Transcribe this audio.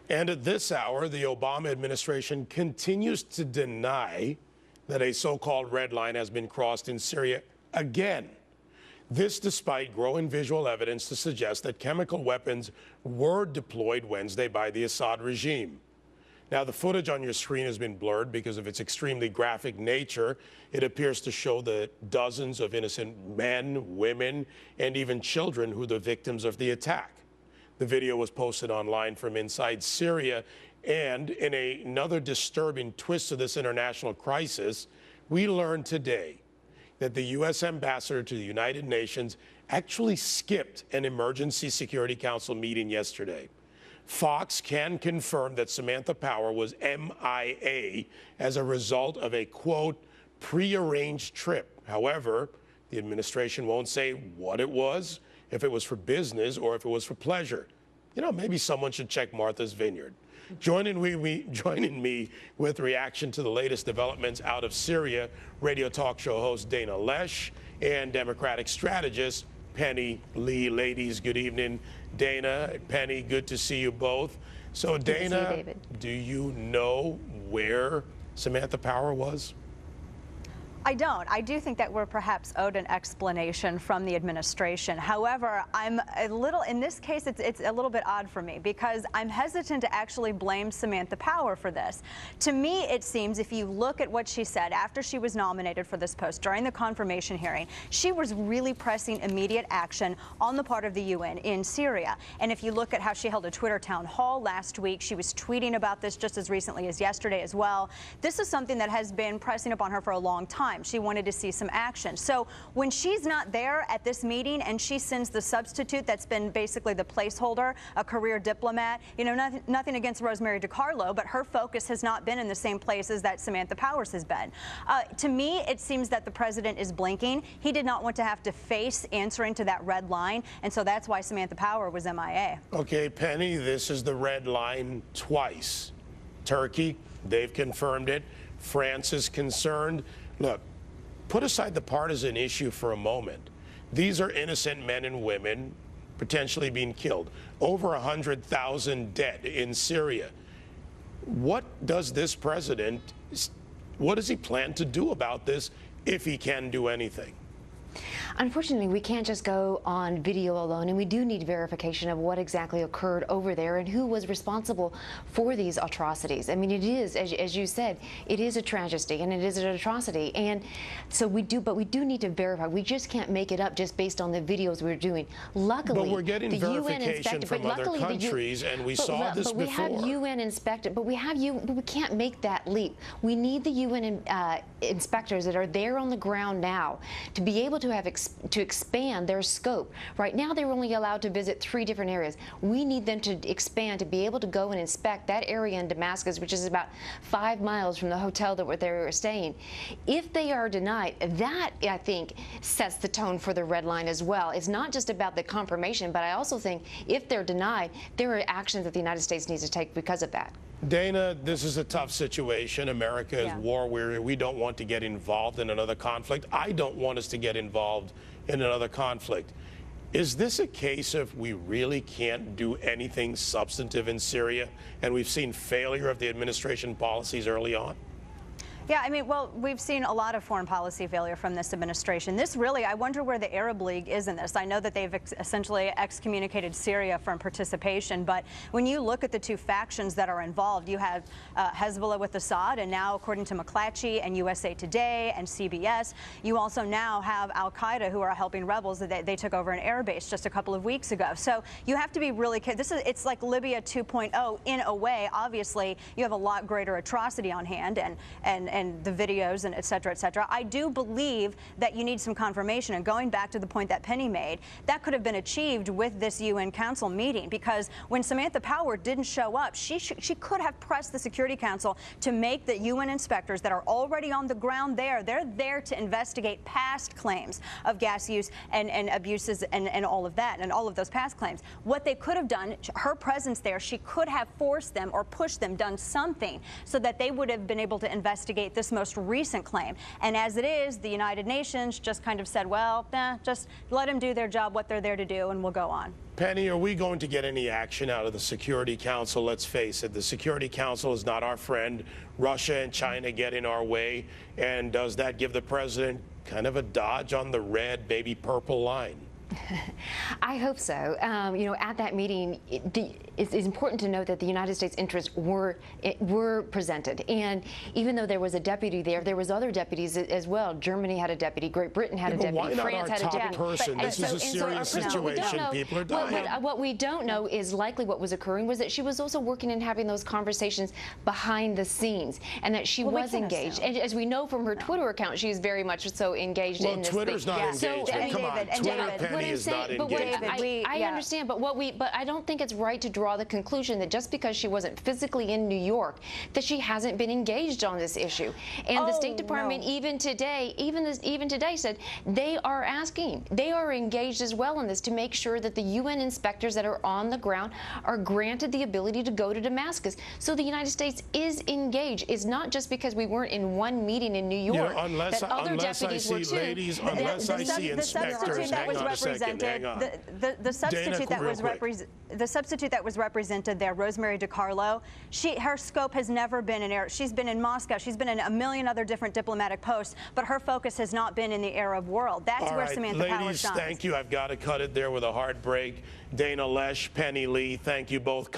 And at this hour, the Obama administration continues to deny that a so-called red line has been crossed in Syria again. This despite growing visual evidence to suggest that chemical weapons were deployed Wednesday by the Assad regime. Now, the footage on your screen has been blurred because of its extremely graphic nature. It appears to show the dozens of innocent men, women, and even children who are the victims of the attack. The video was posted online from inside Syria, and in another disturbing twist to this international crisis, we learned today that the U.S. ambassador to the United Nations actually skipped an Emergency Security Council meeting yesterday. Fox can confirm that Samantha Power was MIA as a result of a, quote, prearranged trip. However, the administration won't say what it was, if it was for business or if it was for pleasure. You know, maybe someone should check Martha's Vineyard. Joining me with reaction to the latest developments out of Syria, radio talk show host Dana Loesch and Democratic strategist Penny Lee. Ladies, good evening. Dana, Penny, good to see you both. So, Dana, do you know where Samantha Power was? I don't. I do think that we're perhaps owed an explanation from the administration. However, I'm a little, in this case, it's a little bit odd for me because I'm hesitant to actually blame Samantha Power for this. To me, it seems if you look at what she said after she was nominated for this post during the confirmation hearing, she was really pressing immediate action on the part of the UN in Syria. And if you look at how she held a Twitter town hall last week, she was tweeting about this just as recently as yesterday as well. This is something that has been pressing upon her for a long time. She wanted to see some action. So when she's not there at this meeting and she sends the substitute that's been basically the placeholder, a career diplomat, you know, nothing against Rosemary DiCarlo, but her focus has not been in the same places that Samantha Powers has been. To me, it seems that the president is blinking. He did not want to have to face answering to that red line, and so that's why Samantha Power was MIA. Okay, Penny, this is the red line twice. Turkey, they've confirmed it. France is concerned. Look, put aside the partisan issue for a moment. These are innocent men and women potentially being killed. Over 100,000 dead in Syria. What does this president, what does he plan to do about this if he can do anything? Unfortunately, we can't just go on video alone, and we do need verification of what exactly occurred over there and who was responsible for these atrocities. I mean, it is, as you said, it is a tragedy and it is an atrocity, and so we do need to verify. We just can't make it up just based on the videos we're doing. Luckily, but we're getting the verification UN inspector, from other countries, and we saw this before. But we have UN inspected, but we can't make that leap. We need the UN inspectors that are there on the ground now to be able to have to expand their scope. Right now, they're only allowed to visit 3 different areas. We need them to expand to be able to go and inspect that area in Damascus, which is about 5 miles from the hotel that they were staying. If they are denied, that, I think, sets the tone for the red line as well. It's not just about the confirmation, but I also think if they're denied, there are actions that the United States needs to take because of that. Dana, this is a tough situation. America is war weary. We don't want to get involved in another conflict. I don't want us to get involved in another conflict. Is this a case of we really can't do anything substantive in Syria, and we've seen failure of the administration policies early on? Yeah, I mean, well, we've seen a lot of foreign policy failure from this administration. This really, I wonder where the Arab League is in this. I know that they've essentially excommunicated Syria from participation, but when you look at the 2 factions that are involved, you have Hezbollah with Assad, and now, according to McClatchy and USA Today and CBS, you also now have al-Qaeda, who are helping rebels. They took over an air base just a couple of weeks ago. So you have to be really careful. It's like Libya 2.0 in a way. Obviously, you have a lot greater atrocity on hand, and the videos and et cetera, et cetera. I do believe that you need some confirmation. And going back to the point that Penny made, that could have been achieved with this UN Council meeting, because when Samantha Power didn't show up, she could have pressed the Security Council to make the UN inspectors that are already on the ground there. They're there to investigate past claims of gas use and abuses and all of that, and all of those past claims. What they could have done, her presence there, she could have forced them or pushed them, done something so that they would have been able to investigate this most recent claim. And as it is, the United Nations just kind of said, well, just let them do their job, what they're there to do, and we'll go on. Penny, are we going to get any action out of the Security Council? Let's face it, the Security Council is not our friend. Russia and China get in our way. And does that give the president kind of a dodge on the red, maybe purple line? I hope so. You know, at that meeting, it's important to note that the United States interests were presented, and even though there was a deputy there was other deputies as well. Germany had a deputy, Great Britain had a deputy, why not France our had a top deputy. person? This is a serious situation. People are dying. What we don't know is likely what was occurring was that she was also working and having those conversations behind the scenes, and that she was engaged. And as we know from her Twitter account, she is very much so engaged in this Twitter's thing. not engaged. Come on, Twitter, Penny is not engaged. I understand, but I don't think it's right to draw the conclusion that just because she wasn't physically in New York, that she hasn't been engaged on this issue. And the State Department, even today, said they are asking, they are engaged as well in this to make sure that the UN inspectors that are on the ground are granted the ability to go to Damascus. So the United States is engaged. It's not just because we weren't in one meeting in New York unless I see ladies, unless I see inspectors. Hang on a second. Hang on. The substitute that was represented there, Rosemary DiCarlo, her scope has never been in Arab. She's been in Moscow. She's been in a million other different diplomatic posts, but her focus has not been in the Arab world. That's where Samantha Power shines. Ladies, thank you. I've got to cut it there with a hard break. Dana Loesch, Penny Lee, thank you both.